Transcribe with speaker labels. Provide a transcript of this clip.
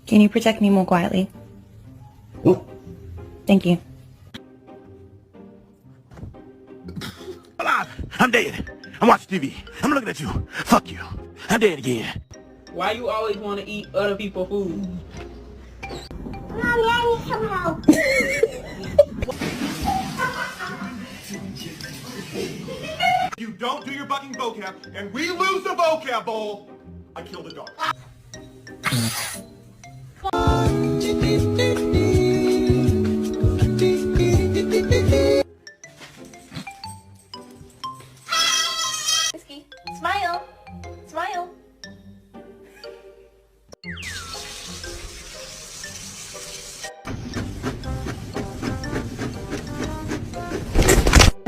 Speaker 1: Can you protect me more quietly? Thank you.
Speaker 2: Alive! I'm dead. I'm watching TV. I'm looking at you. Fuck you. I'm dead again.
Speaker 3: Why you always want to eat other people's food?
Speaker 4: Mommy, I need some help.
Speaker 5: You don't do your fucking vocab, and we lose the vocab bowl, I kill the dog.
Speaker 4: Whiskey, smile.